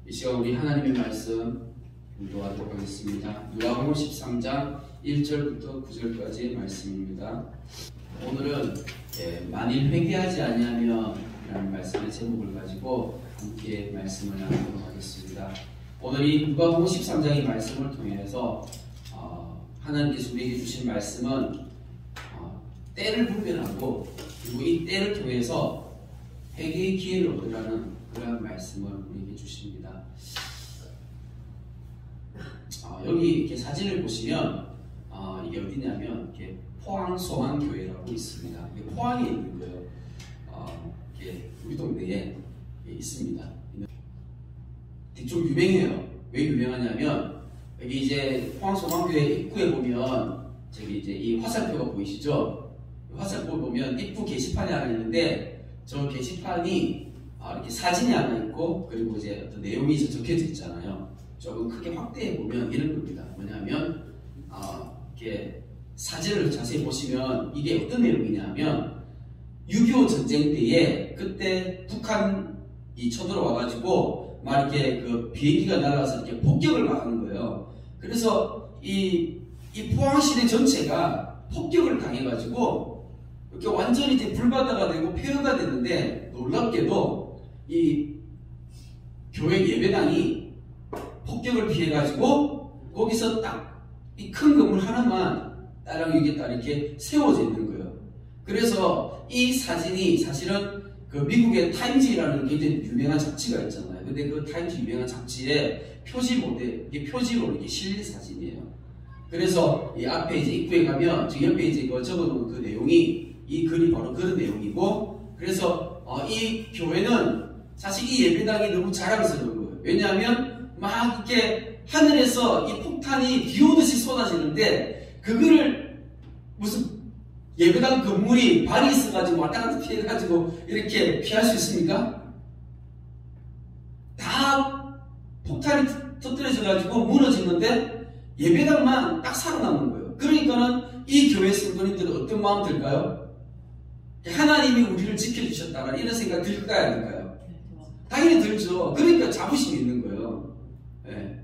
이 시간 우리 하나님의 말씀 공부하도록 하겠습니다. 누가복음 13장 1절부터 9절까지의 말씀입니다. 오늘은 만일 회개하지 아니하면 이라는 말씀의 제목을 가지고 함께 말씀을 나누도록 하겠습니다. 오늘 이 누가복음 13장의 말씀을 통해서 하나님께서 우리에게 주신 말씀은 때를 분별하고 그리고 이 때를 통해서 회개의 기회를 얻으라는 그런 말씀을 우리에게 주십니다. 여기 이렇게 사진을 보시면 이게 어디냐면 이렇게 포항소망교회라고 있습니다. 이게 포항에 있는 거예요. 이렇게 우리 동네에 있습니다. 좀 유명해요. 왜 유명하냐면 여기 이제 포항소망교회 입구에 보면 저기 이제 이 화살표가 보이시죠? 화살표 보면 입구 게시판이 하나 있는데 저 게시판이 이렇게 사진이 하나 있고 그리고 이제 어떤 내용이 적혀져 있잖아요. 조금 크게 확대해 보면 이런 겁니다. 뭐냐면 이렇게 사진을 자세히 보시면 이게 어떤 내용이냐면 6.25 전쟁 때에 그때 북한이 쳐들어와 가지고 막 이렇게 그 비행기가 날아가서 이렇게 폭격을 막 하는 거예요. 그래서 이 포항시내 전체가 폭격을 당해 가지고 이렇게 완전히 이제 불바다가 되고 폐허가 됐는데 놀랍게도 이 교회 예배당이 폭격을 피해가지고 거기서 딱 이 큰 건물 하나만 딸랑 위에 딱 이렇게 세워져 있는 거예요. 그래서 이 사진이 사실은 그 미국의 타임지라는 굉장히 유명한 잡지가 있잖아요. 근데 그 타임지 유명한 잡지에 표지 모델, 이게 표지로 이렇게 실린 사진이에요. 그래서 이 앞에 이제 입구에 가면 저 옆에 이제 적어놓은 그 내용이 이 글이 바로 그런 내용이고, 그래서 이 교회는 사실 이 예배당이 너무 자랑스러운 거예요. 왜냐하면 막 이렇게 하늘에서 이 폭탄이 비 오듯이 쏟아지는데 그거를 무슨 예배당 건물이 발이 있어가지고 왔다 갔다 피해가지고 이렇게 피할 수 있습니까? 다 폭탄이 터뜨려져가지고 무너지는데 예배당만 딱 살아남는 거예요. 그러니까는 이 교회 성도님들은 어떤 마음 들까요? 하나님이 우리를 지켜주셨다는 이런 생각 들까요? 안 들까요? 당연히 들죠. 그러니까 자부심이 있는 거예요. 네.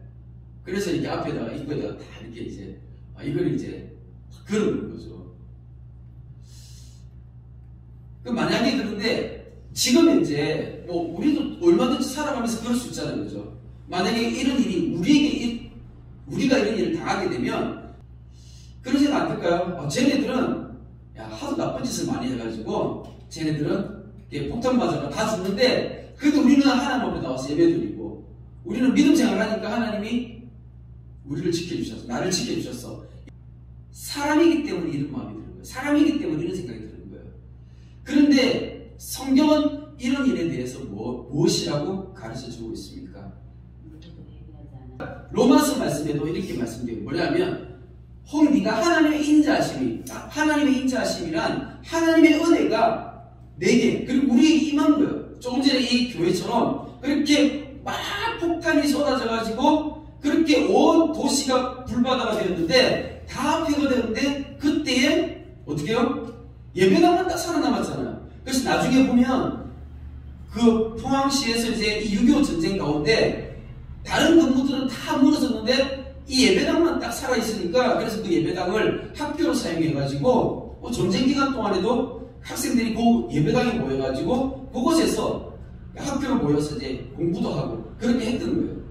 그래서 이렇게 앞에다가 입구에다가 다 이렇게 이제 이걸 이제 그러는 거죠. 그 만약에 그런데 지금 이제 뭐 우리도 얼마든지 살아가면서 그럴 수 있잖아요, 그죠? 만약에 이런 일이 우리가 이런 일을 당하게 되면 그런 생각 안 들까요? 쟤네들은 하도 나쁜 짓을 많이 해가지고 쟤네들은 폭탄 맞아가 다 죽는데 그래도 우리는 하나님 앞에 나와서 예배드리고 우리는 믿음 생활하니까 하나님이 우리를 지켜주셨어. 나를 지켜주셨어. 사람이기 때문에 이런 마음이 드는 거예요. 사람이기 때문에 이런 생각이 드는 거예요. 그런데 성경은 이런 일에 대해서 무엇이라고 가르쳐주고 있습니까? 로마서 말씀에도 이렇게 말씀드려요. 뭐냐면 네가 하나님의 인자하심이란 하나님의 은혜가 내게 그리고 우리에게 임한 거예요. 조금 전에 이 교회처럼 그렇게 막 폭탄이 쏟아져가지고 그렇게 온 도시가 불바다가 되었는데 다 폐허되는데 그때에 어떻게 해요? 예배당만 딱 살아남았잖아요. 그래서 나중에 보면 그 포항시에서 이제 이 6.25 전쟁 가운데 다른 건물들은 다 무너졌는데 이 예배당만 딱 살아있으니까 그래서 그 예배당을 학교로 사용해가지고 전쟁 기간 동안에도 학생들이 그 예배당에 모여가지고 그곳에서 학교로 모여서 이제 공부도 하고 그렇게 했던 거예요.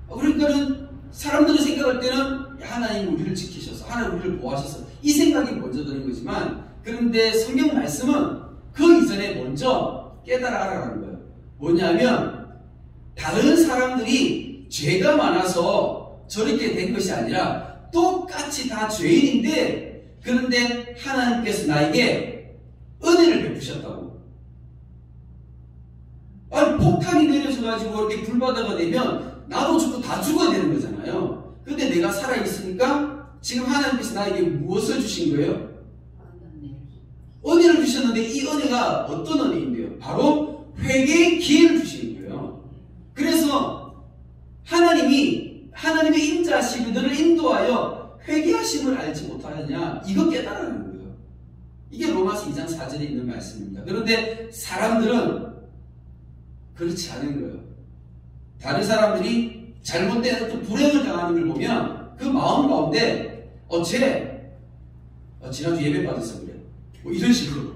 그러니까는 사람들이 생각할 때는 하나님 우리를 지키셔서 하나님 우리를 보호하셔서 이 생각이 먼저 드는 거지만 그런데 성경 말씀은 그 이전에 먼저 깨달아라는 거예요. 뭐냐면 다른 사람들이 죄가 많아서 저렇게 된 것이 아니라 똑같이 다 죄인인데 그런데 하나님께서 나에게 은혜를 베푸셨다고. 아니 폭탄이 내려져가지고 이렇게 불바다가 되면 나도 죽고 다 죽어야 되는 거잖아요. 근데 내가 살아있으니까 지금 하나님께서 나에게 무엇을 주신 거예요? 은혜를 주셨는데 이 은혜가 어떤 은혜인데요? 바로 회개의 기회를 주시는 거예요. 그래서 하나님의 인자하심이 너를 인도하여 회개하심을 알지 못하느냐 이거 깨달아는 거예요. 이게 로마서 2장 4절에 있는 말씀입니다. 그런데 사람들은 그렇지 않은 거예요. 다른 사람들이 잘못된 어떤 불행을 당하는 걸 보면 그 마음 가운데 지난주 예배 받았어 그래. 뭐 이런 식으로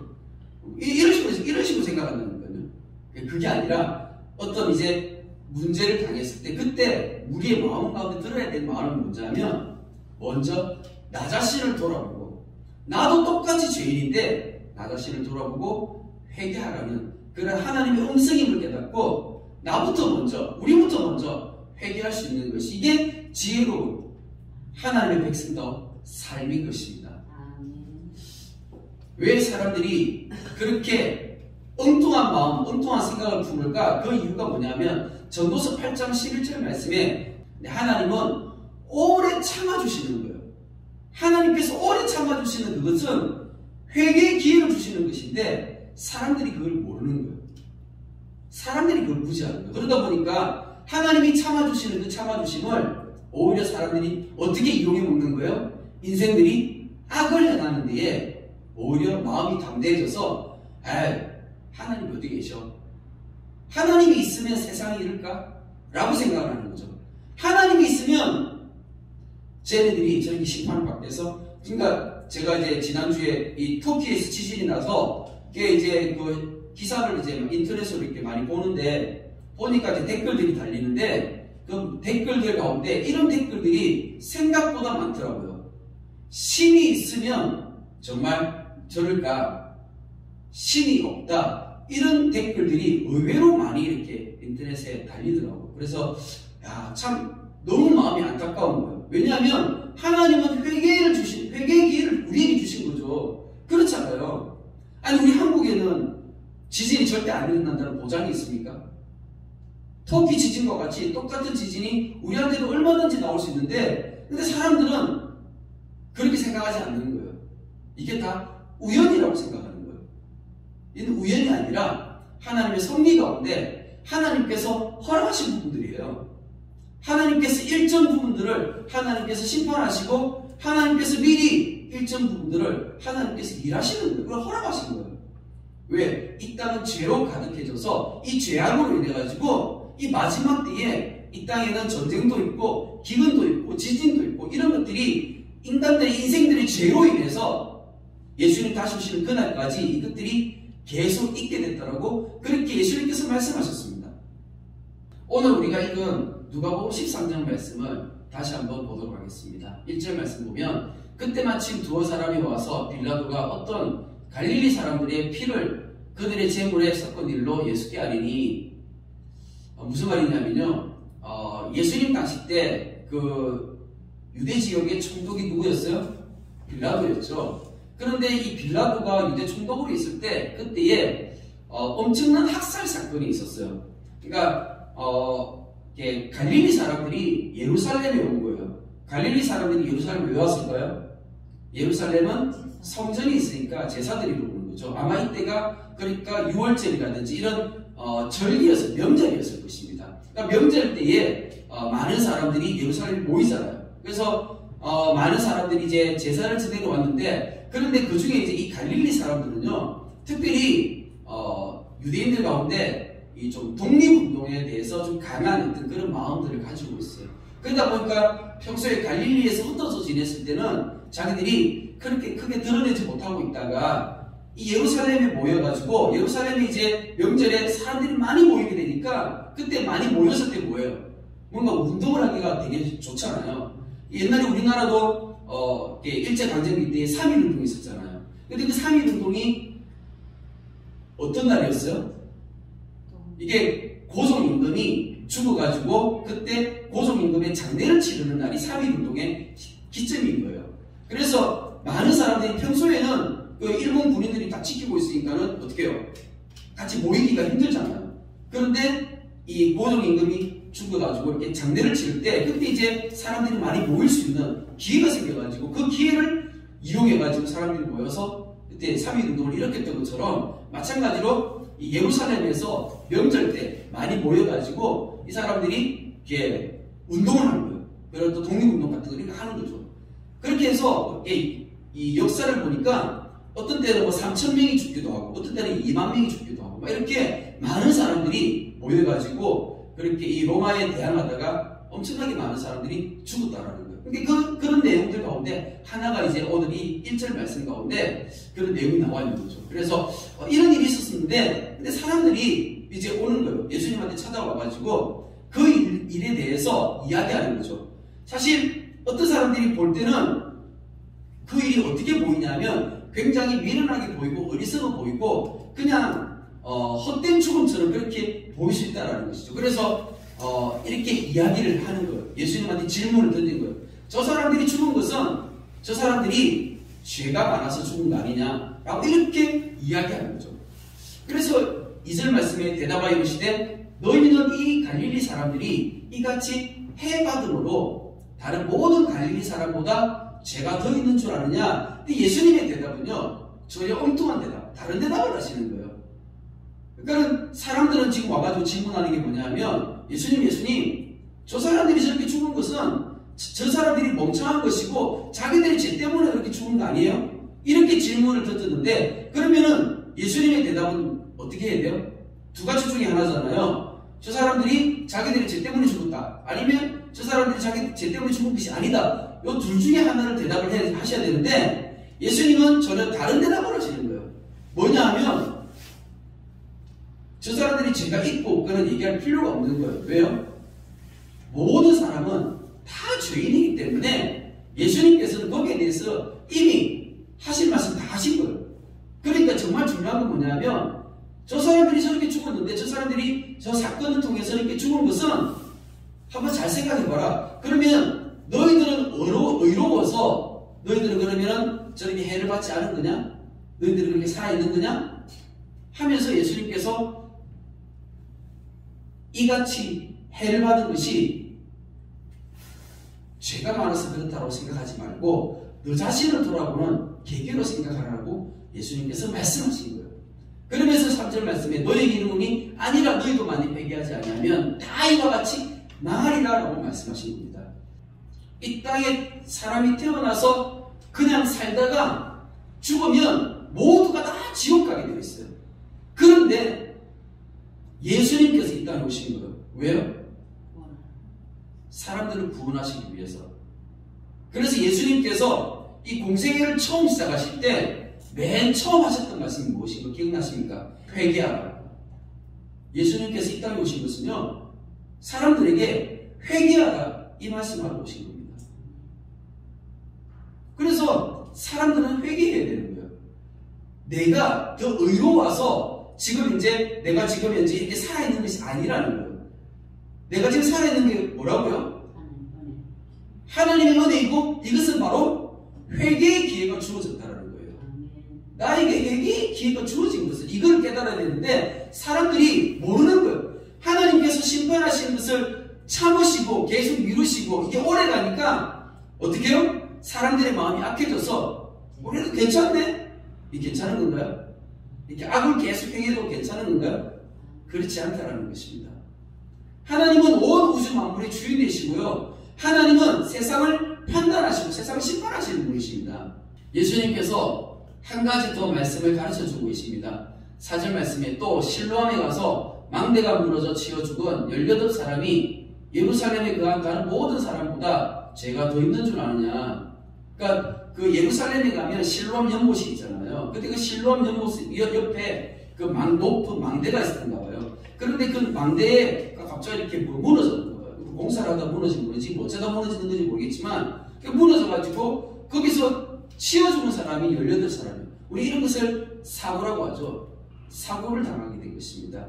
이런 식으로 생각한다는 거는 그게 아니라 어떤 이제 문제를 당했을 때 그때 우리의 마음 가운데 들어야 될 마음은 뭐냐면 먼저 나 자신을 돌아보고 나도 똑같이 죄인인데 나 자신을 돌아보고 회개하라는 그런 하나님의 음성임을 깨닫고 우리부터 먼저 회개할 수 있는 것이 이게 지혜로운 하나님의 백성다운 삶인 것입니다. 왜 사람들이 그렇게 엉뚱한 마음, 엉뚱한 생각을 품을까? 그 이유가 뭐냐면 전도서 8장 11절 말씀에 하나님은 오래 참아주시는 거예요. 하나님께서 오래 참아주시는 그것은 회개의 기회를 주시는 것인데 사람들이 그걸 모르는 거예요. 사람들이 그걸 무시하는 거예요. 그러다 보니까 하나님이 참아주시는 그 참아주심을 오히려 사람들이 어떻게 이용해 먹는 거예요? 인생들이 악을 행하는 데에 오히려 마음이 담대해져서 하나님 어디 계셔? 하나님이 있으면 세상이 이럴까? 라고 생각을 하는 거죠. 하나님이 있으면 쟤네들이 저렇게 심판을 받겠어? 그러니까 제가 이제 지난주에 이 터키에서 지진이 나서 이제 그 기사를 이제 인터넷으로 이렇게 많이 보는데 보니까 이제 댓글들이 달리는데 그 댓글들 가운데 이런 댓글들이 생각보다 많더라고요. 신이 있으면 정말 저럴까? 신이 없다. 이런 댓글들이 의외로 많이 이렇게 인터넷에 달리더라고요. 그래서 참 너무 마음이 안타까운 거예요. 왜냐하면 하나님은 회개의 기회를 우리에게 주신 거죠. 그렇잖아요. 아니 우리 한국에는 지진이 절대 안 일어난다는 보장이 있습니까? 터키 지진과 같이 똑같은 지진이 우리한테도 얼마든지 나올 수 있는데 근데 사람들은 그렇게 생각하지 않는 거예요. 이게 다 우연이라고 생각하는 거예요. 이는 우연이 아니라 하나님의 섭리 가운데 하나님께서 허락하신 부분들이에요. 하나님께서 일정 부분들을 하나님께서 심판하시고 하나님께서 미리 일정 부분들을 하나님께서 일하시는 거예요. 그걸 허락하시는 거예요. 왜? 이 땅은 죄로 가득해져서 이 죄악으로 인해 가지고 이 마지막 때에 이 땅에는 전쟁도 있고 기근도 있고 지진도 있고 이런 것들이 인간들의 인생들의 죄로 인해서 예수님 다시 오시는 그날까지 이것들이 계속 있게 됐다라고 그렇게 예수님께서 말씀하셨습니다. 오늘 우리가 읽은 누가복음 13장 말씀을 다시 한번 보도록 하겠습니다. 1절 말씀 보면 그때 마침 두어 사람이 와서 빌라도가 어떤 갈릴리 사람들의 피를 그들의 제물에 섞은 일로 예수께 아리니 무슨 말이냐면요. 예수님 당시 때 그 유대 지역의 총독이 누구였어요? 빌라도였죠. 그런데 이 빌라도가 유대 총독으로 있을 때 그때에 엄청난 학살 사건이 있었어요. 그러니까 갈릴리 사람들이 예루살렘에 온 거예요. 갈릴리 사람들이 예루살렘에 왜 왔을까요? 예루살렘은 성전이 있으니까 제사드리러 오는 거죠. 아마 이때가 그러니까 6월절이라든지 이런 명절이었을 것입니다. 그러니까 명절 때에 많은 사람들이 예루살렘에 모이잖아요. 그래서 많은 사람들이 이제 제사를 지내러 왔는데 그런데 그 중에 이제 이 갈릴리 사람들은요 특별히 유대인들 가운데 이 좀 독립운동에 대해서 좀 강한 어떤 그런 마음들을 가지고 있어요. 그러다 보니까 평소에 갈릴리에서 흩어져 지냈을 때는 자기들이 그렇게 크게 드러내지 못하고 있다가 이 예루살렘에 모여가지고 예루살렘에 이제 명절에 사람들이 많이 모이게 되니까 그때 많이 모였을 때 뭐예요? 뭔가 운동을 하기가 되게 좋잖아요. 옛날에 우리나라도 일제강점기 때 3.1운동이 있었잖아요. 근데 그 3.1운동이 어떤 날이었어요? 이게 고종임금이 죽어가지고 그때 고종임금의 장례를 치르는 날이 3.1운동의 기점인 거예요. 그래서 많은 사람들이 평소에는 그 일본 군인들이 다 지키고 있으니까는 어떻게 해요? 같이 모이기가 힘들잖아요. 그런데 이 고종임금이 죽어가지고 이렇게 장례를 치를 때 그때 이제 사람들이 많이 모일 수 있는 기회가 생겨가지고 그 기회를 이용해가지고 사람들이 모여서 그때 3.1운동을 일으켰던 것처럼 마찬가지로 이 예루살렘에서 명절 때 많이 모여가지고 이 사람들이 이렇게 운동을 하는 거예요. 그리고 또 독립운동 같은 걸 하는 거죠. 그렇게 해서 이 역사를 보니까 어떤 때는 뭐 3,000명이 죽기도 하고 어떤 때는 2만 명이 죽기도 하고 막 이렇게 많은 사람들이 모여가지고 그렇게 이 로마에 대항하다가 엄청나게 많은 사람들이 죽었다라는 거예요. 근데 그런 내용들 가운데 하나가 이제 오늘 이 1절 말씀 가운데 그런 내용이 나와 있는 거죠. 그래서 이런 일이 있었는데 근데 사람들이 이제 오는 거예요. 예수님한테 찾아와가지고 그 일에 대해서 이야기하는 거죠. 사실 어떤 사람들이 볼 때는 그 일이 어떻게 보이냐면 굉장히 미련하게 보이고 어리석어 보이고 그냥 헛된 죽음처럼 그렇게 보일 수 있다는 것이죠. 그래서 이렇게 이야기를 하는 거예요. 예수님한테 질문을 던진 거예요. 저 사람들이 죽은 것은 저 사람들이 죄가 많아서 죽은 거 아니냐라고 이렇게 이야기하는 거죠. 그래서 2절 말씀에 대답하여 이르시되 너희는 이 갈릴리 사람들이 이같이 해받음으로 다른 모든 갈릴리 사람보다 죄가 더 있는 줄 아느냐? 근데 예수님의 대답은요 전혀 엉뚱한 대답, 다른 대답을 하시는 거예요. 그러니까 사람들은 지금 와가지고 질문하는 게 뭐냐면 예수님 저 사람들이 저렇게 죽은 것은 저 사람들이 멍청한 것이고 자기들이 죄 때문에 그렇게 죽은 거 아니에요? 이렇게 질문을 던졌는데 그러면은 예수님의 대답은 어떻게 해야 돼요? 두 가지 중에 하나잖아요. 저 사람들이 자기들이 죄 때문에 죽었다. 아니면 저 사람들이 자기 죄 때문에 죽은 것이 아니다. 이 둘 중에 하나를 대답을 하셔야 되는데 예수님은 전혀 다른 대답을 하시는 거예요. 뭐냐 하면 저 사람들이 죄가 있고 없고는 얘기할 필요가 없는 거예요. 왜요? 모든 사람은 다 죄인이기 때문에 예수님께서는 거기에 대해서 이미 하신 말씀 다 하신 거예요. 그러니까 정말 중요한 건 뭐냐면 저 사람들이 저렇게 죽었는데 저 사람들이 저 사건을 통해서 이렇게 죽은 것은 한번 잘 생각해봐라. 그러면 너희들은 의로워서 너희들은 그러면 저렇게 해를 받지 않은 거냐? 너희들은 그렇게 살아있는 거냐? 하면서 예수님께서 이같이 해를 받은 것이 죄가 많아서 그렇다고 생각하지 말고 너 자신을 돌아보는 계기로 생각하라고 예수님께서 말씀하신 거예요. 그러면서 3절 말씀에 너에게 이르노니 아니라 너희도 많이 회개하지 아니하면 다 이와 같이 망하리라 라고 말씀하신 겁니다. 이 땅에 사람이 태어나서 그냥 살다가 죽으면 모두가 다 지옥 가게 되어 있어요. 그런데 예수님께서 이 땅에 오신 거예요. 왜요? 사람들을 구원하시기 위해서. 그래서 예수님께서 이 공생애를 처음 시작하실 때 맨 처음 하셨던 말씀이 무엇인가 기억나십니까? 회개하라. 예수님께서 이 땅에 오신 것은요 사람들에게 회개하라 이 말씀하고 오신 겁니다. 그래서 사람들은 회개해야 되는 거예요. 내가 더 의로워서 지금 이제 내가 지금 현재 이렇게 살아있는 것이 아니라는 거예요. 내가 지금 살아있는 게 뭐라고요? 하나님의 은혜이고 이것은 바로 회개의 기회가 주어졌다는 거예요. 나에게 회개의 기회가 주어진 것을 이걸 깨달아야 되는데 사람들이 모르는 거예요. 하나님께서 심판하시는 것을 참으시고 계속 미루시고 이게 오래 가니까 어떻게 해요? 사람들의 마음이 악해져서 그래도 괜찮네? 이게 괜찮은 건가요? 이렇게 악을 계속 행해도 괜찮은 건가요? 그렇지 않다는 것입니다. 하나님은 온 우주 만물의 주인이시고요. 하나님은 세상을 판단하시고 세상을 심판하시는 분이십니다. 예수님께서 한 가지 더 말씀을 가르쳐주고 계십니다. 4절 말씀에 또 실로암에 가서 망대가 무너져 치여 죽은 18사람이 예루살렘에 거한 다른 모든 사람보다 죄가 더 있는 줄 아느냐. 그러니까 그 예루살렘에 가면 실로암 연못이 있잖아요. 근데 그 실로암 연못 옆에 그 높은 망대가 있었던가 봐요. 그런데 그 망대에 갑자기 이렇게 무너졌던 거예요. 공사를 하다 무너진 건지 어쩌다 무너지는 건지 모르겠지만 무너져가지고 거기서 치워 죽은 사람이 18사람이에요. 우리 이런 것을 사고라고 하죠. 사고를 당하게 된 것입니다.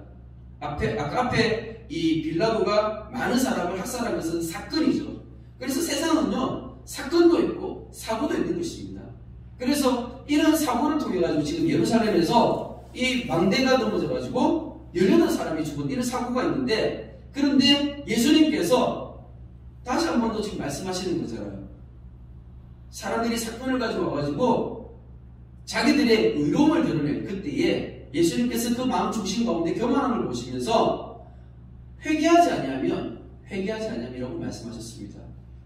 아까 앞에 이 빌라도가 많은 사람을 학살한 것은 사건이죠. 그래서 세상은요 사건도 있고 사고도 있는 것입니다. 그래서 이런 사고를 통해 가지고 지금 예루살렘에서 이 망대가 넘어져 가지고 18사람이 죽은 이런 사고가 있는데 그런데 예수님께서 다시 한 번 더 지금 말씀하시는 거잖아요. 사람들이 사건을 가지고 와가지고 자기들의 의로움을 드러낼 그때에 예수님께서 그 마음 중심 가운데 교만함을 보시면서 회개하지 아니함이라고 말씀하셨습니다.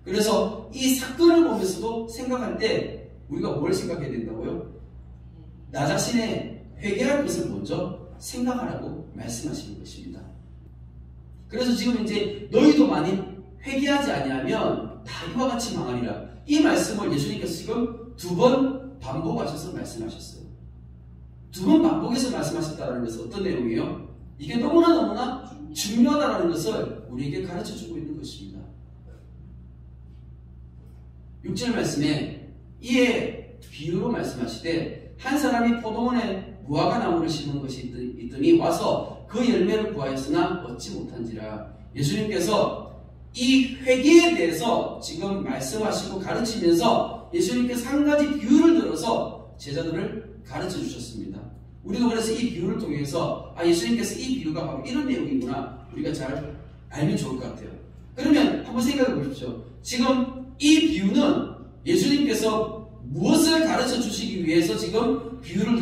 그래서 이 사건을 보면서도 생각할 때 우리가 뭘 생각해야 된다고요? 나 자신의 회개할 것을 먼저 생각하라고 말씀하시는 것입니다. 그래서 지금 이제 너희도 만일 회개하지 아니하면 다 이와 같이 망하리라. 이 말씀을 예수님께서 지금 2번 반복하셔서 말씀하셨어요. 2번 반복해서 말씀하셨다는 것은 어떤 내용이에요? 이게 너무나 중요하다는 것을 우리에게 가르쳐주고 있는 것입니다. 6절 말씀에 이에 비유로 말씀하시되 한 사람이 포도원에 무화과 나무를 심은 것이 있더니 와서 그 열매를 구하였으나 얻지 못한지라. 예수님께서 이 회개에 대해서 지금 말씀하시고 가르치면서 예수님께서 한 가지 비유를 들어서 제자들을 가르쳐 주셨습니다. 우리도 그래서 이 비유를 통해서 예수님께서 이 비유가 바로 이런 내용이구나 우리가 잘 알면 좋을 것 같아요. 그러면 한번 생각해 보십시오. 지금 이 비유는 예수님께서 무엇을 가르쳐 주시기 위해서 지금 비유를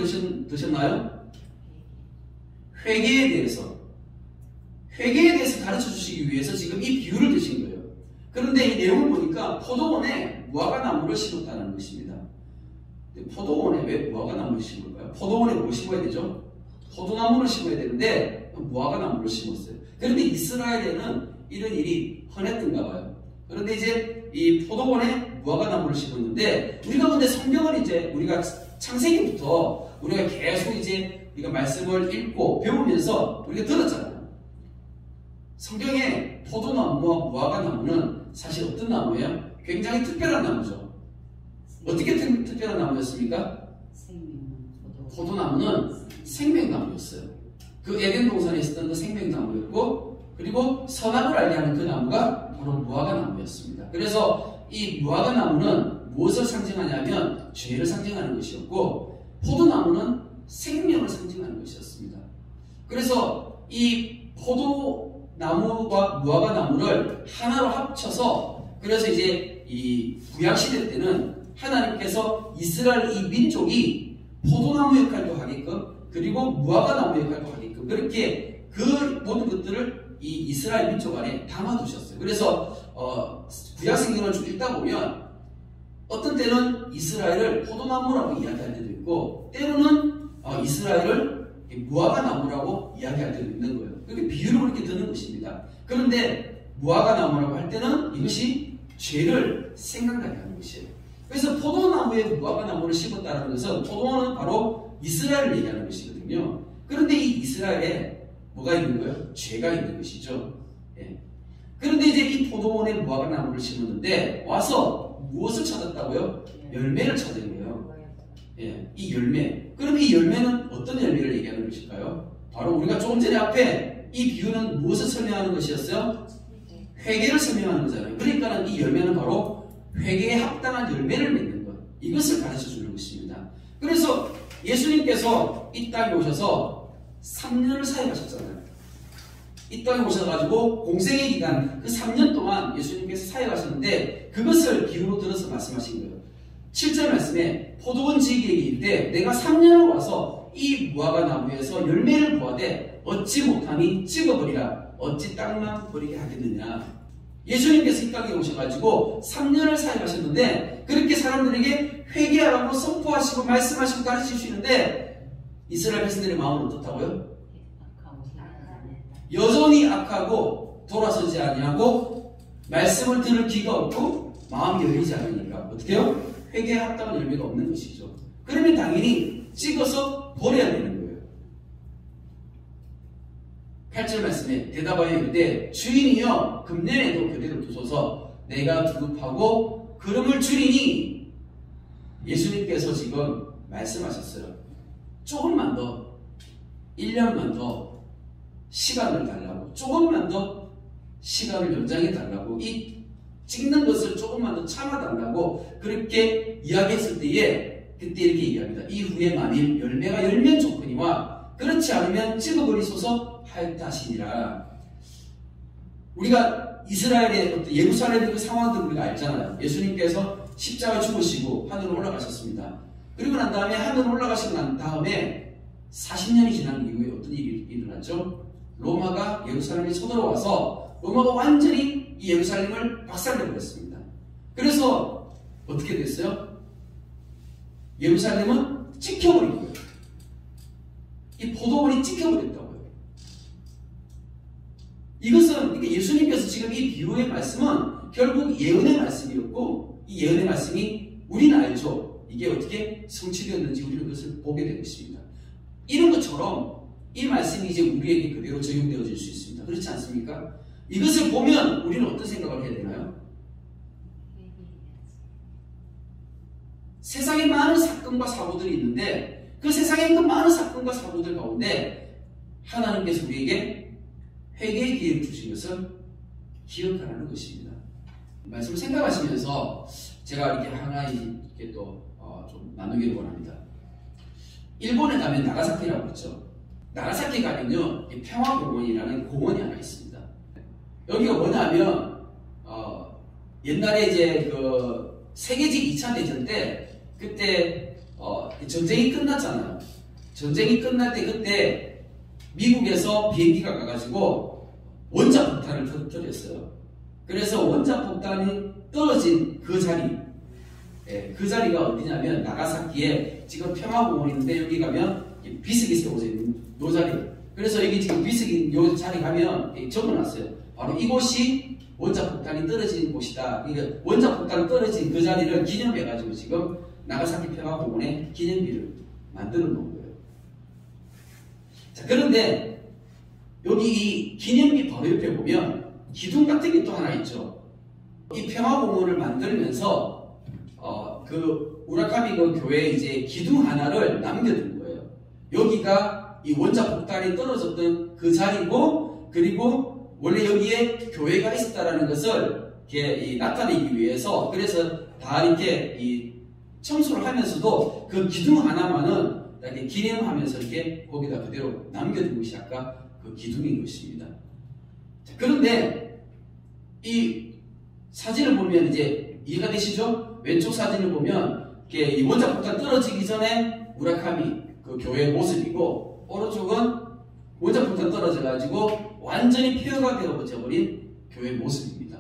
드셨나요? 회개에 대해서 가르쳐 주시기 위해서 지금 이 비유를 드신 거예요. 그런데 이 내용을 보니까 포도원에 무화과 나무를 심었다는 것입니다. 포도원에 왜 무화과 나무를 심을까요? 포도원에 뭐 심어야 되죠? 포도나무를 심어야 되는데 무화과 나무를 심었어요. 그런데 이스라엘에는 이런 일이 흔했던가 봐요. 그런데 이제 이 포도원에 무화과 나무를 심었는데 우리가 근데 성경을 이제 우리가 창세기부터 우리가 계속 이제 우리가 말씀을 읽고 배우면서 우리가 들었잖아요. 성경에 포도나무와 무화과 나무는 사실 어떤 나무예요? 굉장히 특별한 나무죠. 어떻게 특별한 나무였습니까? 포도나무는 생명나무였어요. 그 에덴 동산에 있었던 그 생명나무였고, 그리고 선악을 알게 하는 그 나무가 바로 무화과 나무였습니다. 그래서 이 무화과 나무는 무엇을 상징하냐면 죄를 상징하는 것이었고, 포도나무는 생명을 상징하는 것이었습니다. 그래서 이 포도나무와 무화과 나무를 하나로 합쳐서, 그래서 이제 이 구약시대 때는 하나님께서 이스라엘 이 민족이 포도나무 역할도 하게끔, 그리고 무화과 나무 역할도 하게끔, 그렇게 그 모든 것들을 이 이스라엘 민족 안에 담아두셨어요. 그래서 구약성경을 쭉 읽다 보면 어떤 때는 이스라엘을 포도나무라고 이야기할 때도 있고, 때로는 이스라엘을 무화과 나무라고 이야기할 때도 있는 거예요. 그렇게 비유를 그렇게 드는 것입니다. 그런데 무화과 나무라고 할 때는 이것이 죄를 생각나게 하는 것이에요. 그래서 포도나무에 무화과 나무를 심었다는 것은, 포도원은 바로 이스라엘을 얘기하는 것이거든요. 그런데 이 이스라엘에 뭐가 있는 거예요? 죄가 있는 것이죠. 예. 그런데 이제 이 포도원에 무화과 나무를 심었는데 와서 무엇을 찾았다고요? 열매를 찾은 거예요. 예. 이 열매. 그럼 이 열매는 어떤 열매를 얘기하는 것일까요? 바로 우리가 조금 전에 앞에 이 비유는 무엇을 설명하는 것이었어요? 회개를 설명하는 거잖아요. 그러니까 이 열매는 바로 회개에 합당한 열매를 맺는 것, 이것을 가르쳐 주는 것입니다. 그래서 예수님께서 이 땅에 오셔서 3년을 사역하셨잖아요. 이 땅에 오셔가지고 공생의 기간, 그 3년 동안 예수님께서 사역하셨는데 그것을 비유로 들어서 말씀하신 거예요. 7절 말씀에 포도원 지기에게 이르되 내가 3년을 와서 이 무화과 나무에서 열매를 보아되 얻지 못하니 찍어버리라. 어찌 땅만 버리게 하겠느냐. 예수님께서 이 땅에 오셔가지고 3년을 사역하셨는데 그렇게 사람들에게 회개하라고 선포하시고 말씀하시고 가르치시는데 이스라엘 백성들의 마음은 어떻다고요? 여전히 악하고 돌아서지 아니하고 말씀을 들을 귀가 없고 마음이 열리지 않으니까 어떻게 해요? 회개에 합당한 열매가 없는 것이죠. 그러면 당연히 찍어서 버려야 되는 거예요. 8절 말씀에 대답하여 이르되 주인이여 금년에도 그대로 두소서 내가 두급하고 그름을 줄이니. 예수님께서 지금 말씀하셨어요. 조금만 더, 1년만 더 시간을 달라고, 조금만 더 시간을 연장해 달라고, 이 찍는 것을 조금만 더 참아달라고 그렇게 이야기했을 때에 그때 이렇게 얘기합니다. 이후에 만일 열매가 열면 좋거니와 그렇지 않으면 찍어버리소서 하였다 하시니라. 우리가 이스라엘의 어떤 예루살렘의 그 상황들을 우리가 알잖아요. 예수님께서 십자가에 죽으시고 하늘로 올라가셨습니다. 그리고 난 다음에 하늘로 올라가시고 난 다음에 40년이 지난 이후에 어떤 일이 일어났죠? 로마가 예루살렘에 쳐들어와서 로마가 완전히 이 예루살렘을 박살내버렸습니다. 그래서 어떻게 됐어요? 예루살렘은 찍혀버린 거예요. 이 포도원이 찍혀버렸다고요. 이것은 그러니까 예수님께서 지금 이 비유의 말씀은 결국 예언의 말씀이었고 이 예언의 말씀이 우리는 알죠. 이게 어떻게 성취되었는지 우리는 그것을 보게 되는 것입니다. 이런 것처럼 이 말씀이 이제 우리에게 그대로 적용되어질 수 있습니다. 그렇지 않습니까? 이것을 보면 우리는 어떤 생각을 해야 되나요? 세상에 많은 사건과 사고들이 있는데 그 세상에 있는 많은 사건과 사고들 가운데 하나님께서 우리에게 회개의 기회를 주신 것을 기억하라는 것입니다. 말씀을 생각하시면서 제가 이렇게 하나 이렇게 또 좀 나누기를 원합니다. 일본에 가면 나가사키라고 있죠. 나가사키 가면요 평화공원이라는 공원이 하나 있습니다. 여기가 뭐냐면 옛날에 이제 그 세계적 2차 대전 때 그때 전쟁이 끝났잖아요. 전쟁이 끝날 때 그때 미국에서 비행기가 가가지고 원자폭탄을 터뜨렸어요. 그래서 원자폭탄이 떨어진 그 자리, 그 자리가 어디냐면 나가사키에 지금 평화공원인데 여기 가면 비스기 세워져 있는 요 자리. 그래서 여기 지금 비스기 요 자리 가면 적어놨어요. 바로 이곳이 원자폭탄이 떨어진 곳이다. 그러니까 원자폭탄이 떨어진 그 자리를 기념해가지고 지금 나가사키 평화공원에 기념비를 만들어 놓은 거예요. 자, 그런데 여기 이 기념비 바로 옆에 보면 기둥 같은 게 또 하나 있죠. 이 평화공원을 만들면서 그 우라카미 그 교회에 이제 기둥 하나를 남겨둔 거예요. 여기가 이 원자폭탄이 떨어졌던 그 자리고 그리고 원래 여기에 교회가 있었다라는 것을 이렇게 나타내기 위해서 그래서 다 이렇게 이 청소를 하면서도 그 기둥 하나만은 이렇게 기념하면서 이렇게 거기다 그대로 남겨둔 것이 아까 그 기둥인 것입니다. 자, 그런데 이 사진을 보면 이제 이해가 되시죠? 왼쪽 사진을 보면 이렇게 이 원자폭탄 떨어지기 전에 무라카미 그 교회의 모습이고 오른쪽은 원자폭탄 떨어져가지고 완전히 폐허가 되어버린 교회의 모습입니다.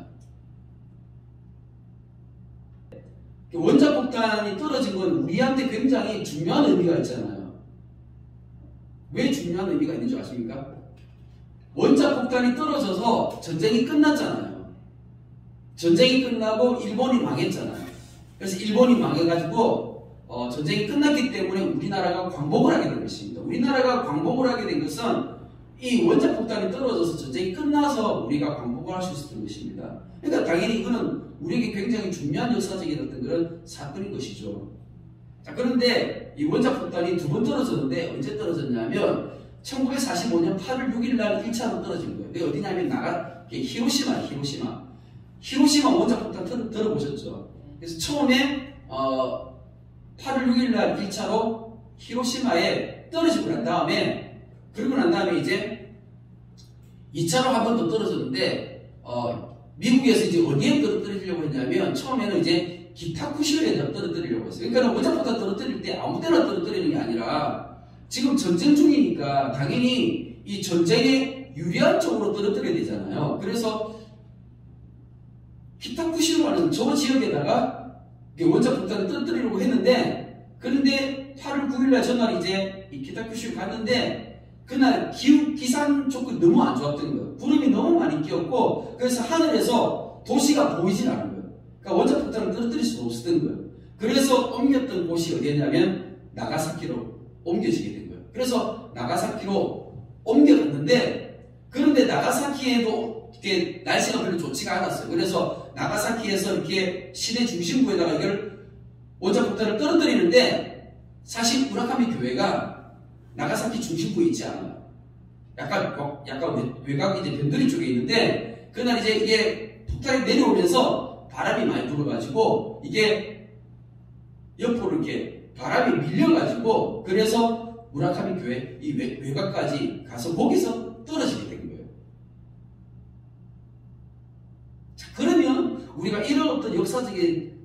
원자폭탄이 떨어진 건 우리한테 굉장히 중요한 의미가 있잖아요. 왜 중요한 의미가 있는 줄 아십니까? 원자폭탄이 떨어져서 전쟁이 끝났잖아요. 전쟁이 끝나고 일본이 망했잖아요. 그래서 일본이 망해가지고 전쟁이 끝났기 때문에 우리나라가 광복을 하게 된 것입니다. 우리나라가 광복을 하게 된 것은 이 원자폭탄이 떨어져서 전쟁이 끝나서 우리가 광복을 할 수 있었던 것입니다. 그러니까 당연히 이거는 우리에게 굉장히 중요한 역사적인 어떤 그런 사건인 것이죠. 자, 그런데 이 원자폭탄이 두 번 떨어졌는데 언제 떨어졌냐면 1945년 8월 6일 날 1차로 떨어진 거예요. 이게 어디냐면 히로시마 원자폭탄 들어보셨죠? 그래서 처음에 8월 6일 날 1차로 히로시마에 떨어지고 난 다음에 그러고 난 다음에 이제 2차로 한 번 더 떨어졌는데 미국에서 이제 어디에 떨어뜨리려고 했냐면 처음에는 이제 기타쿠시오에 떨어뜨리려고 했어요. 그러니까 원자폭탄 떨어뜨릴 때 아무 때나 떨어뜨리는 게 아니라 지금 전쟁 중이니까 당연히 이 전쟁에 유리한 쪽으로 떨어뜨려야 되잖아요. 그래서 기타쿠시오라는 저 지역에다가 원자폭탄을 떨어뜨리려고 했는데 그런데 8월 9일날 전날 이제 이 기타쿠시오 갔는데 그날 기상 조건이 너무 안 좋았던 거예요. 구름이 너무 많이 끼었고 그래서 하늘에서 도시가 보이질 않은 거예요. 그러니까 원자폭탄을 떨어뜨릴 수도 없었던 거예요. 그래서 옮겼던 곳이 어디였냐면 나가사키로 옮겨지게 된 거예요. 그래서 나가사키로 옮겨갔는데 그런데 나가사키에도 이렇게 날씨가 별로 좋지가 않았어요. 그래서 나가사키에서 이렇게 시내 중심부에다가 이걸 원자폭탄을 떨어뜨리는데 사실 우라카미 교회가 나가사키 중심부에 있지 않아요. 약간 외곽 이제 변두리 쪽에 있는데 그날 이제 이게 폭탄이 내려오면서 바람이 많이 불어가지고 이게 옆으로 이렇게 바람이 밀려가지고 그래서 우라카미 교회 이 외곽까지 가서 거기서 떨어지게 된 거예요. 자, 그러면 우리가 이런 어떤 역사적인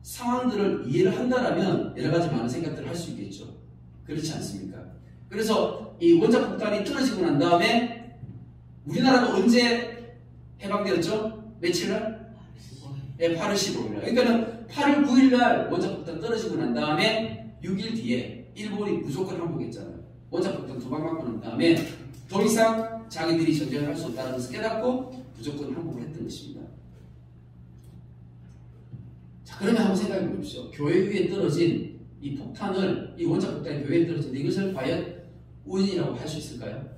상황들을 이해를 한다라면 여러 가지 많은 생각들을 할 수 있겠죠. 그렇지 않습니까? 그래서 이 원자폭탄이 떨어지고 난 다음에 우리나라가 언제 해방되었죠? 며칠날? 8월 15일 날. 그러니까는 8월 9일 날 원자폭탄 떨어지고 난 다음에 6일 뒤에 일본이 무조건 항복했잖아요. 원자폭탄 두 방 맞고 난 다음에 더 이상 자기들이 전쟁을 할 수 없다는 것을 깨닫고 무조건 항복을 했던 것입니다. 자, 그러면 한번 생각해 보십시오. 교회 위에 떨어진 이 폭탄을, 이 원자 폭탄이 교회에 떨어진데 이것을 과연 우연이라고 할 수 있을까요?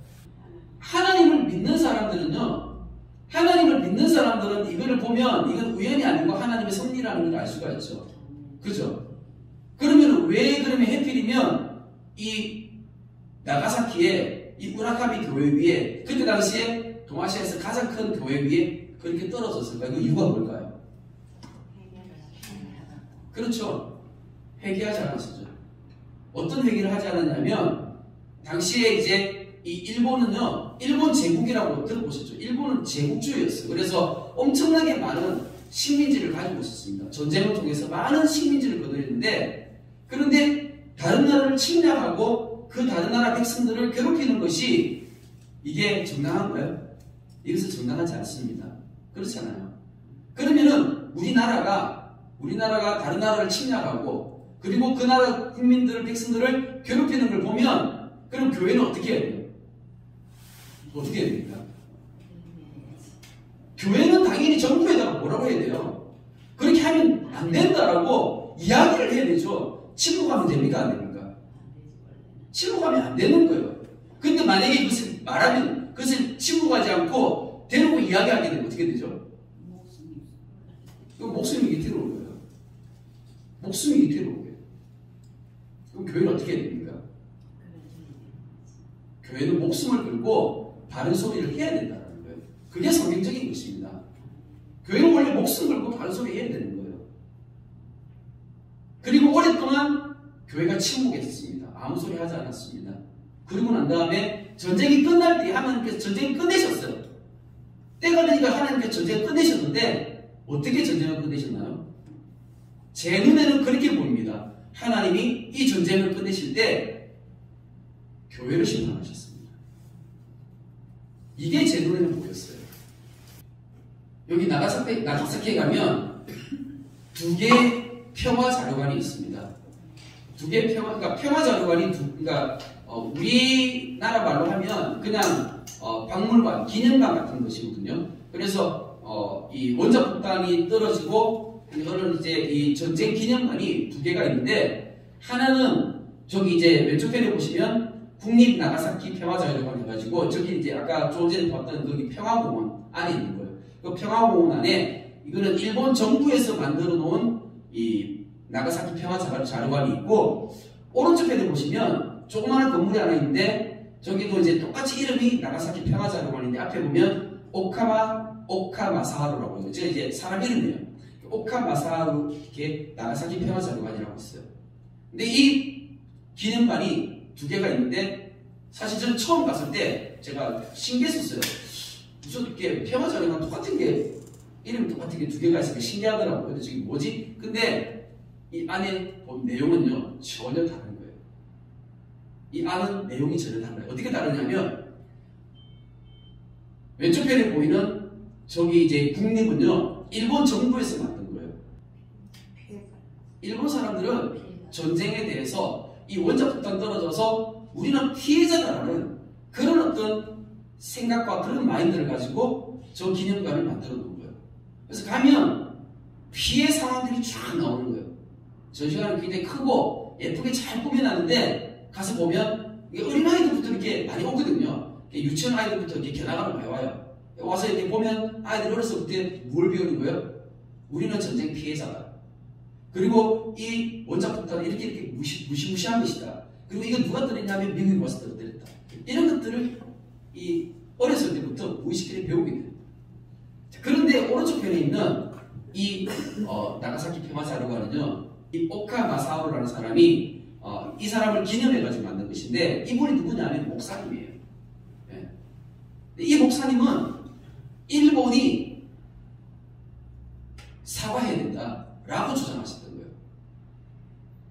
하나님을 믿는 사람들은요, 하나님을 믿는 사람들은 이거를 보면 이건 우연이 아니고 하나님의 섭리라는 걸 알 수가 있죠. 그죠? 그러면 왜 그러면 해필이면 이 나가사키의 이 우라카미 교회 위에 그때 당시에 동아시아에서 가장 큰 교회 위에 그렇게 떨어졌을까요? 그 이유가 뭘까요? 그렇죠. 회개하지 않았었죠. 어떤 회개를 하지 않았냐면 당시에 이제 이 일본은요, 일본 제국이라고 들어보셨죠? 일본은 제국주의였어요. 그래서 엄청나게 많은 식민지를 가지고 있었습니다. 전쟁을 통해서 많은 식민지를 거둬냈는데, 그런데 다른 나라를 침략하고 그 다른 나라 백성들을 괴롭히는 것이 이게 정당한가요? 이것은 정당하지 않습니다. 그렇잖아요. 그러면은 우리나라가 다른 나라를 침략하고 그리고 그 나라 국민들, 백성들을 괴롭히는 걸 보면 그럼 교회는 어떻게 해야 돼요? 어떻게 해야 됩니까? 교회는 당연히 정부에다가 뭐라고 해야 돼요? 그렇게 하면 안 된다라고 이야기를 해야 되죠. 침묵하면 됩니까? 안 됩니까? 침묵하면 안 되는 거예요. 근데 만약에 그것을 말하면, 그것을 침묵하지 않고 대놓고 이야기하게 되면 어떻게 되죠? 목숨이 위태로운 거예요. 목숨이 위태로운 거예요. 그럼 교회는 어떻게 해야 됩니까? 교회는 목숨을 걸고 바른 소리를 해야 된다는 거예요. 그게 성경적인 것입니다. 교회는 원래 목숨 걸고 바른 소리 해야 되는 거예요. 그리고 오랫동안 교회가 침묵했습니다. 아무 소리 하지 않았습니다. 그리고 난 다음에 전쟁이 끝날 때 하나님께서 전쟁을 끝내셨어요. 때가 되니까 하나님께서 전쟁을 끝내셨는데 어떻게 전쟁을 끝내셨나요? 제 눈에는 그렇게 보입니다. 하나님이 이 전쟁을 끝내실 때 교회를 심판하셨습니다. 이게 제 눈에는 보였어요. 여기 나가사키에 가면 두 개의 평화 자료관이 있습니다. 두 개의 그러니까 평화 자료관이 그러니까 우리나라 말로 하면 그냥 박물관, 기념관 같은 것이거든요. 그래서 이 원자 폭탄이 떨어지고 이거는 이제 이 전쟁 기념관이 두 개가 있는데, 하나는 저기 이제 왼쪽 편에 보시면 국립 나가사키 평화자료관 해가지고 저기 이제 아까 조금 전에 봤던 거기 평화공원 안에 있는 거예요. 그 평화공원 안에 이거는 일본 정부에서 만들어 놓은 이 나가사키 평화자료관이 있고, 오른쪽 편에 보시면 조그마한 건물이 하나 있는데 저기도 이제 똑같이 이름이 나가사키 평화자료관인데 앞에 보면 오카마사하루라고 해요. 저 이제 사람 이름이에요. 오카마사하루 이렇게 나가사키 평화자료관이라고 있어요. 근데 이 기념관이 두 개가 있는데 사실 저는 처음 봤을 때 제가 신기했었어요. 무슨 이렇게 평화자료관 똑같은 게 이름이 똑같은 게 두 개가 있으니까 신기하더라고요. 근데 저게 뭐지? 근데 이 안에 본 내용은요 전혀 다른 거예요. 이 안은 내용이 전혀 달라요. 어떻게 다르냐면 왼쪽 편에 보이는 저기 이제 국립은요 일본 정부에서 만든 거예요. 일본 사람들은 전쟁에 대해서 이 원자폭탄 떨어져서 우리는 피해자다라는 그런 어떤 생각과 그런 마인드를 가지고 저 기념관을 만들어 놓은 거예요. 그래서 가면 피해 상황들이 쫙 나오는 거예요. 전시관은 굉장히 크고 예쁘게 잘 꾸며놨는데 가서 보면 어린아이들부터 이렇게 많이 오거든요. 유치원 아이들부터 이렇게 견학하러 많이 와요. 와서 이렇게 보면 아이들이 어렸을 때 뭘 배우는 거예요? 우리는 전쟁 피해자다. 그리고 이 원자폭탄은 이렇게 무시무시한 것이다. 그리고 이거 누가 떨었냐면 미국이 와서 떨어뜨렸다. 이런 것들을 이 어렸을 때부터 무의식적으로 배우게 돼요. 그런데 오른쪽 편에 있는 이 나가사키 평화자료관은요, 이 오카마사오라는 사람이 이 사람을 기념해가지고 만든 것인데, 이분이 누구냐면 목사님이에요. 네. 이 목사님은 일본이 사과해야 된다라고 주장하셨던 거예요.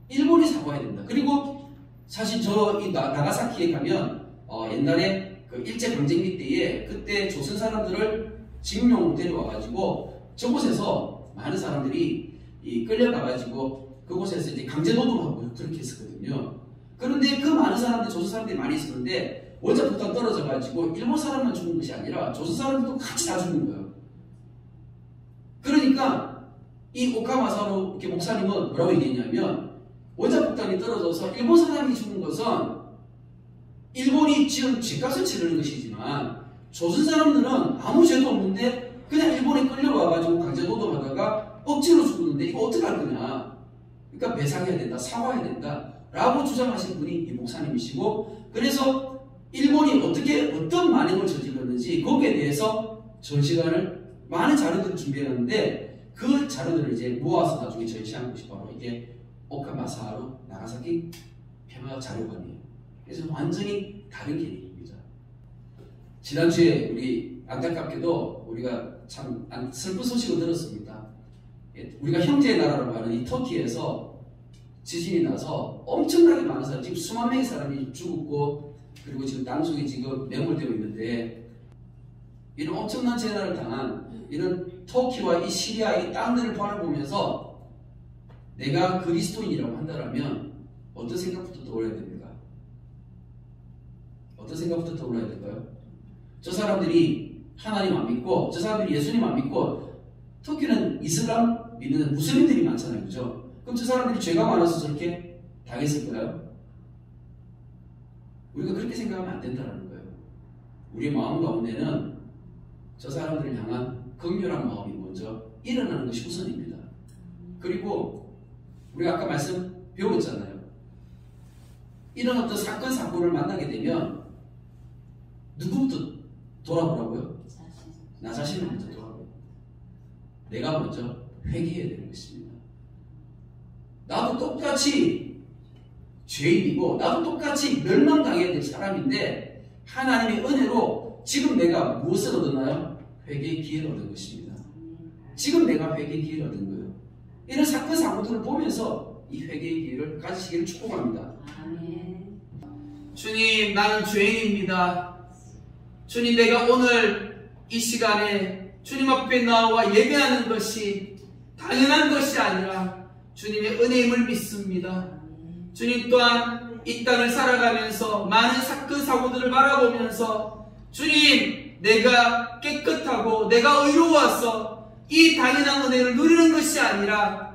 일본이 사과해야 된다. 그리고 사실 저 이 나가사키에 가면 옛날에 그 일제강점기 때에 그때 조선 사람들을 징용으로 데려와가지고 저곳에서 많은 사람들이 끌려가가지고 그곳에서 이제 강제노동하고 그렇게 했었거든요. 그런데 그 많은 사람들, 조선 사람들이 많이 있었는데 원자폭탄 떨어져가지고 일본 사람만 죽는 것이 아니라 조선 사람들도 같이 다 죽는 거예요. 그러니까 이 오카마사루 이렇게 목사님은 뭐라고 얘기했냐면 원자폭탄이 떨어져서 일본 사람이 죽는 것은 일본이 지은 죄값을 치르는 것이지만 조선 사람들은 아무 죄도 없는데 그냥 일본에 끌려와가지고 강제노동하다가 억지로 죽었는데 이거 어떡할 거냐. 그러니까 배상해야 된다, 사과해야 된다 라고 주장하신 분이 이 목사님이시고, 그래서 일본이 어떤 만행을 저질렀는지 거기에 대해서 전시관을 많은 자료들을 준비했는데 그 자료들을 이제 모아서 나중에 전시한 것이 바로 이게 오카마사루 나가사키 평화 자료관이에요. 그래서 완전히 다른 개념입니다. 지난주에 우리 안타깝게도 우리가 참 슬픈 소식을 들었습니다. 우리가 형제의 나라라고 하는 이 터키에서 지진이 나서 엄청나게 많은 사람, 지금 수만 명의 사람이 죽었고, 그리고 지금 땅속에 지금 매몰되어 있는데, 이런 엄청난 재난을 당한 이런 터키와 이 시리아 이 땅들을 바라보면서 내가 그리스도인이라고 한다면 어떤 생각부터 떠올려야 됩니까? 어떤 생각부터 떠올려야 될까요? 저 사람들이 하나님 안 믿고, 저 사람들이 예수님 안 믿고, 터키는 이슬람 믿는 무슬림들이 많잖아요, 그죠? 그럼 저 사람들이 죄가 많아서 저렇게 당했을까요? 우리가 그렇게 생각하면 안 된다는 거예요. 우리의 마음 가운데는 저 사람들을 향한 긍휼한 마음이 먼저 일어나는 것이 우선입니다. 그리고 우리가 아까 배웠잖아요. 이런 어떤 사건, 사고를 만나게 되면 누구부터 돌아보라고요? 나 자신을 먼저 돌아보고 내가 먼저 회개해야 되는 것입니다. 나도 똑같이 죄인이고 나도 똑같이 멸망당해야 될 사람인데 하나님의 은혜로 지금 내가 무엇을 얻었나요? 회개의 기회를 얻은 것입니다. 지금 내가 회개의 기회를 얻은 거예요. 이런 사건, 사고들을 보면서 이 회개의 기회를 가지시기를 축복합니다. 아멘. 주님, 나는 죄인입니다. 주님, 내가 오늘 이 시간에 주님 앞에 나와 예배하는 것이 당연한 것이 아니라 주님의 은혜임을 믿습니다. 주님 또한 이 땅을 살아가면서 많은 사건, 사고들을 바라보면서 주님, 내가 깨끗하고 내가 의로워서 이 당연한 은혜를 누리는 것이 아니라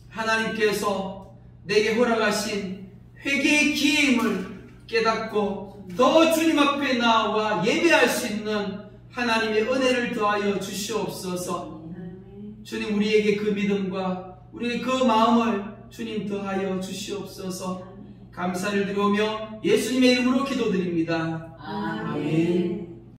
하나님께서 내게 허락하신 회개의 기회임을 깨닫고 더 주님 앞에 나와 예배할 수 있는 하나님의 은혜를 더하여 주시옵소서. 주님, 우리에게 그 믿음과 우리의 그 마음을 주님 더하여 주시옵소서. 감사를 드리며 예수님의 이름으로 기도드립니다. 아멘.